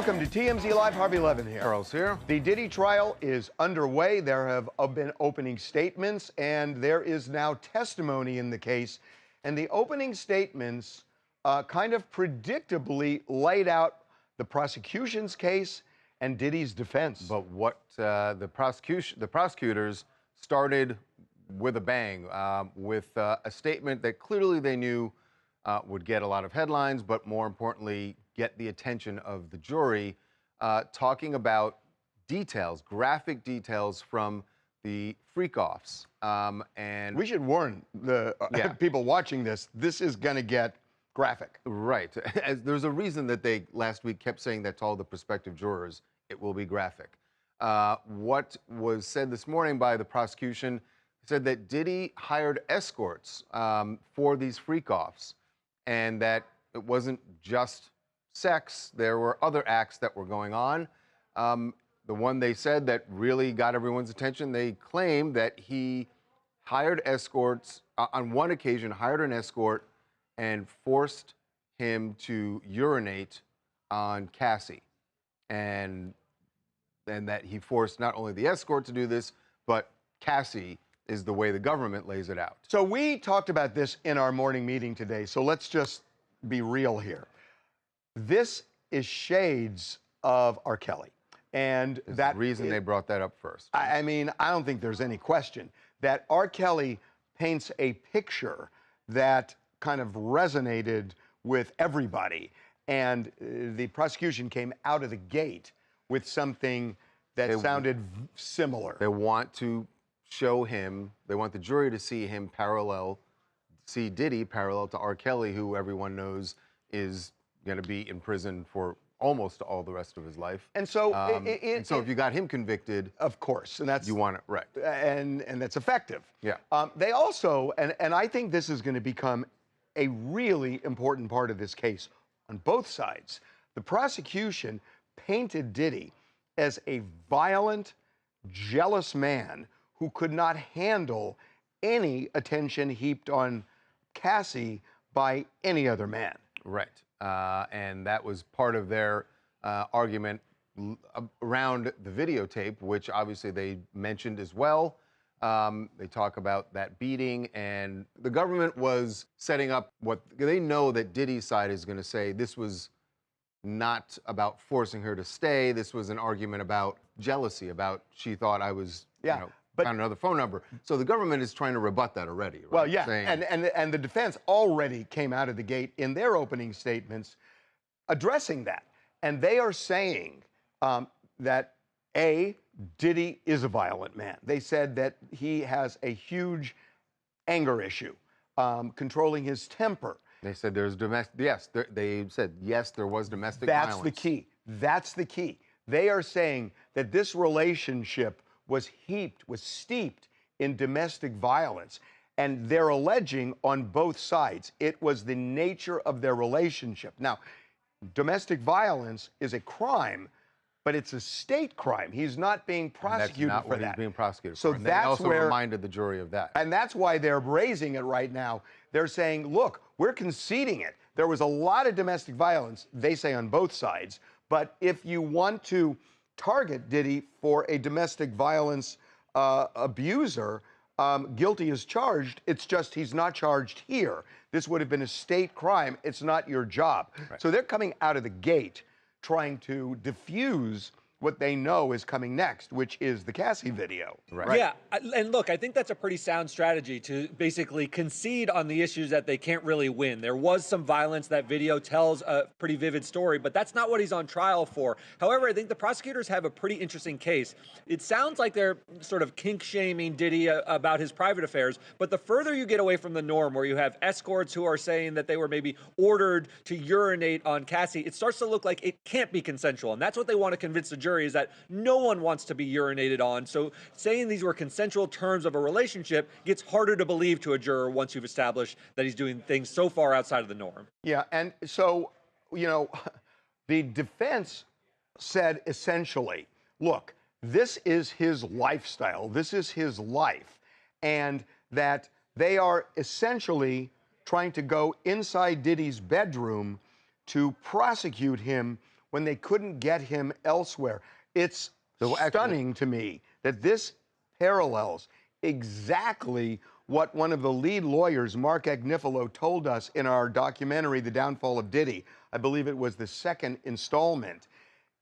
Welcome to TMZ Live. Harvey Levin here. Charles here. The Diddy trial is underway. There have been opening statements, and there is now testimony in the case. And the opening statements kind of predictably laid out the prosecution's case and Diddy's defense. But what the prosecutors started with a bang, with a statement that clearly they knew would get a lot of headlines, but more importantly, get the attention of the jury, talking about details, graphic details from the freak-offs. And we should warn the people watching this, this is going to get graphic. Right. There's a reason that they last week kept saying that to all the prospective jurors, it will be graphic. What was said this morning by the prosecution said that Diddy hired escorts for these freak-offs, and that it wasn't just sex, there were other acts that were going on. The one they said that really got everyone's attention, they claimed that he hired escorts, on one occasion hired an escort and forced him to urinate on Cassie. And that he forced not only the escort to do this, but Cassie, is the way the government lays it out. So we talked about this in our morning meeting today, so let's just be real here. This is shades of R. Kelly. And that's the reason they brought that up first. I mean, I don't think there's any question that R. Kelly paints a picture that kind of resonated with everybody. And the prosecution came out of the gate with something that sounded similar. They want to show him, they want the jury to see him see Diddy parallel to R. Kelly, who everyone knows is going to be in prison for almost all the rest of his life. And so, if you got him convicted, of course, and that's you want it right, and that's effective. Yeah. They also, and I think this is going to become a really important part of this case on both sides. The prosecution painted Diddy as a violent, jealous man who could not handle any attention heaped on Cassie by any other man. Right. And that was part of their argument around the videotape, which obviously they mentioned as well. They talk about that beating, and the government was setting up what they know that Diddy's side is going to say this was not about forcing her to stay. This was an argument about jealousy, about she thought I was, found another phone number. So the government is trying to rebut that already, right? Well, yeah, and the defense already came out of the gate in their opening statements addressing that. And they are saying that, A, Diddy is a violent man. They said that he has a huge anger issue, controlling his temper. They said there's domestic, yes, they said, yes, there was domestic violence. That's the key. That's the key. They are saying that this relationship was steeped in domestic violence. And they're alleging on both sides it was the nature of their relationship. Now, domestic violence is a crime, but it's a state crime. He's not being prosecuted for that. He's being prosecuted so for. And that's they also where, reminded the jury of that. And that's why they're raising it right now. They're saying, look, we're conceding it. There was a lot of domestic violence, they say on both sides. But if you want to target Diddy for a domestic violence abuser, guilty as charged, it's just he's not charged here. This would have been a state crime. It's not your job. Right. So they're coming out of the gate trying to diffuse what they know is coming next, which is the Cassie video. Right. Yeah, and look, I think that's a pretty sound strategy to basically concede on the issues that they can't really win. There was some violence. That video tells a pretty vivid story, but that's not what he's on trial for. However, I think the prosecutors have a pretty interesting case. It sounds like they're sort of kink-shaming Diddy about his private affairs, but the further you get away from the norm, where you have escorts who are saying that they were maybe ordered to urinate on Cassie, it starts to look like it can't be consensual, and that's what they want to convince the jury, is that no one wants to be urinated on. So saying these were consensual terms of a relationship gets harder to believe to a juror once you've established that he's doing things so far outside of the norm. Yeah, and so, the defense said essentially, look, this is his lifestyle, this is his life, and that they are essentially trying to go inside Diddy's bedroom to prosecute him when they couldn't get him elsewhere. It's stunning to me that this parallels exactly what one of the lead lawyers, Mark Agnifilo, told us in our documentary, The Downfall of Diddy. I believe it was the second installment.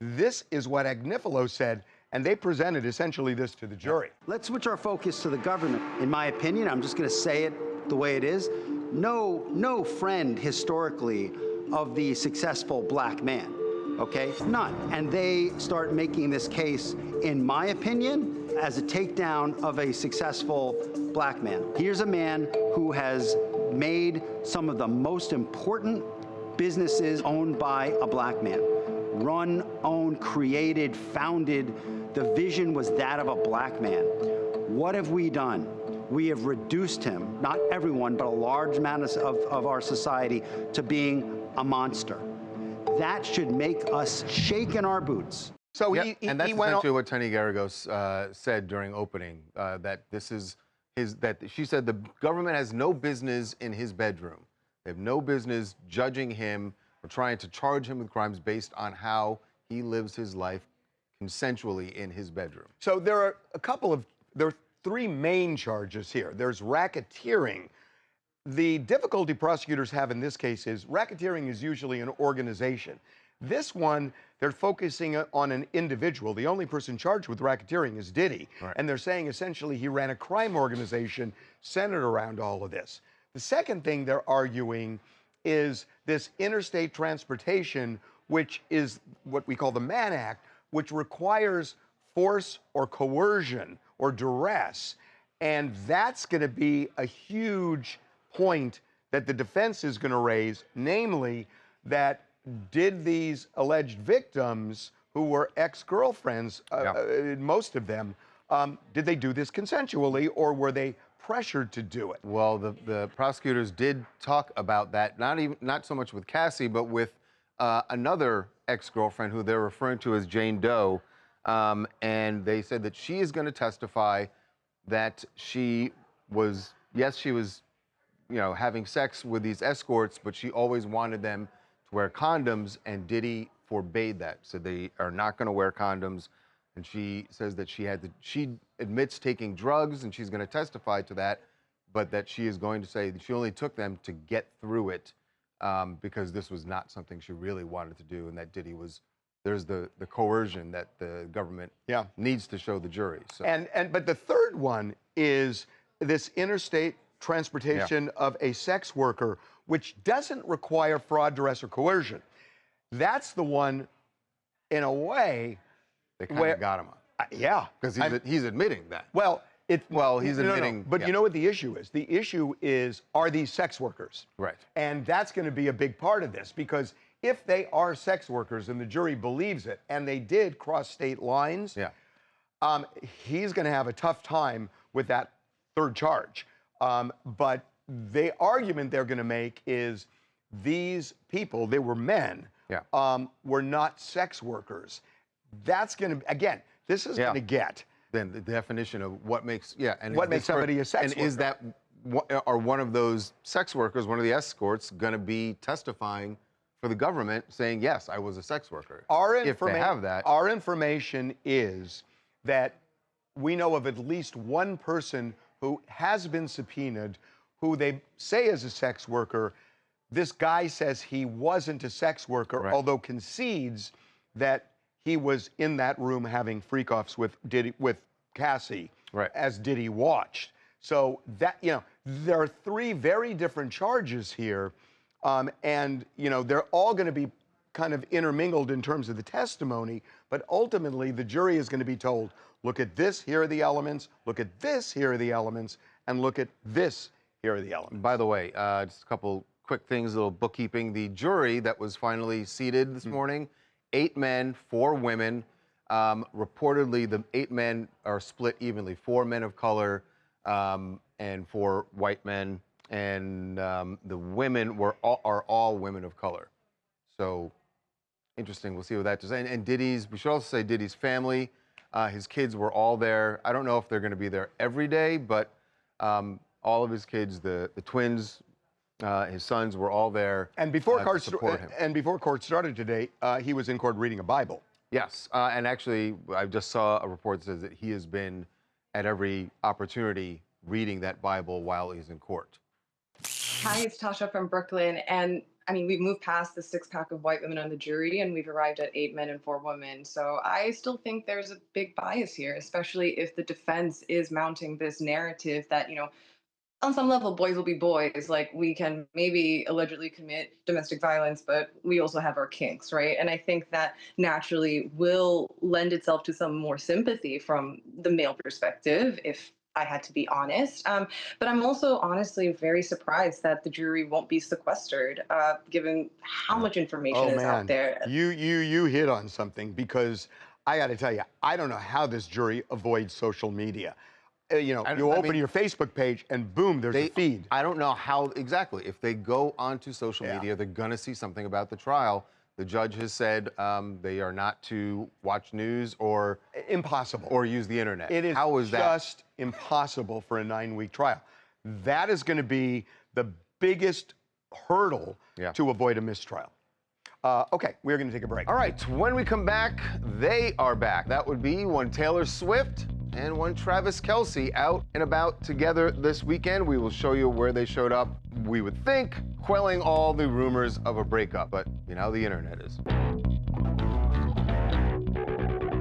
This is what Agnifilo said, and they presented essentially this to the jury. Let's switch our focus to the government. In my opinion, I'm just going to say it the way it is. No friend historically of the successful black man, okay? None. And they start making this case, in my opinion, as a takedown of a successful black man. Here's a man who has made some of the most important businesses owned by a black man. Run, owned, created, founded. The vision was that of a black man. What have we done? We have reduced him, not everyone, but a large amount of our society, to being a monster. That should make us shake in our boots. So and that's essentially what Tony Garagos said during opening, that this is that she said the government has no business in his bedroom. They have no business judging him or trying to charge him with crimes based on how he lives his life consensually in his bedroom. So there are there are three main charges here. There's racketeering. The difficulty prosecutors have in this case is racketeering is usually an organization. This one, they're focusing on an individual. The only person charged with racketeering is Diddy. Right. And they're saying essentially he ran a crime organization centered around all of this. The second thing they're arguing is this interstate transportation, which is what we call the Mann Act, which requires force or coercion or duress. And that's going to be a huge point that the defense is going to raise, namely that did these alleged victims, who were ex-girlfriends, most of them, did they do this consensually, or were they pressured to do it? Well, the prosecutors did talk about that, not so much with Cassie, but with another ex-girlfriend who they're referring to as Jane Doe, and they said that she is going to testify that she was, yes, she was, having sex with these escorts, but she always wanted them to wear condoms, and Diddy forbade that. So they are not going to wear condoms. And she says that she admits taking drugs, and she's going to testify to that, but that she is going to say that she only took them to get through it because this was not something she really wanted to do, and that Diddy was, there's the coercion that the government needs to show the jury. So. But the third one is this interstate transportation of a sex worker, which doesn't require fraud, duress, or coercion. That's the one, in a way, they kind of got him on. Yeah. Because he's admitting that. Well, he's admitting. No. But you know what the issue is? The issue is, are these sex workers? Right. And that's going to be a big part of this, because if they are sex workers and the jury believes it, and they did cross state lines, he's going to have a tough time with that third charge. But the argument they're going to make is these people, they were men, were not sex workers. That's going to, again, this is going to get then the definition of what makes, and what makes somebody a sex worker. And is that, are one of those sex workers, one of the escorts, going to be testifying for the government saying, yes, I was a sex worker? If they have that. Our information is that we know of at least one person who has been subpoenaed, who they say is a sex worker. This guy says he wasn't a sex worker, although concedes that he was in that room having freak-offs with Cassie as Diddy watched. So that, there are three very different charges here, and they're all going to be kind of intermingled in terms of the testimony, but ultimately the jury is going to be told, look at this, here are the elements, look at this, here are the elements, and look at this, here are the elements. By the way, just a couple quick things, a little bookkeeping. The jury that was finally seated this morning, 8 men, 4 women. Reportedly, the 8 men are split evenly, 4 men of color and 4 white men, and the women are all women of color. So interesting. We'll see what that does. And Diddy's, we should also say Diddy's family, his kids were all there. I don't know if they're going to be there every day, but all of his kids, the twins, His sons were all there. And before to support him. and before court started today, he was in court reading a Bible. Yes, and actually, I just saw a report that says that he has been at every opportunity reading that Bible while he's in court. Hi, it's Tasha from Brooklyn. And I mean, we've moved past the 6-pack of white women on the jury and we've arrived at 8 men and 4 women. So I still think there's a big bias here, especially if the defense is mounting this narrative that, on some level, boys will be boys. Like, we can maybe allegedly commit domestic violence, but we also have our kinks, right? And I think that naturally will lend itself to some more sympathy from the male perspective, if I had to be honest. But I'm also honestly very surprised that the jury won't be sequestered, given how much information is out there. You hit on something, because I got to tell you, I don't know how this jury avoids social media. You open your Facebook page and boom, there's a feed. I don't know how exactly. If they go onto social media, they're going to see something about the trial. The judge has said they are not to watch news or impossible or use the internet. It is how is just impossible for a 9-week trial. That is going to be the biggest hurdle to avoid a mistrial. Okay, we're going to take a break. All right, when we come back, they are back. That would be one Taylor Swift and one Travis Kelce out and about together this weekend. We will show you where they showed up, we would think, quelling all the rumors of a breakup, but you know how the internet is.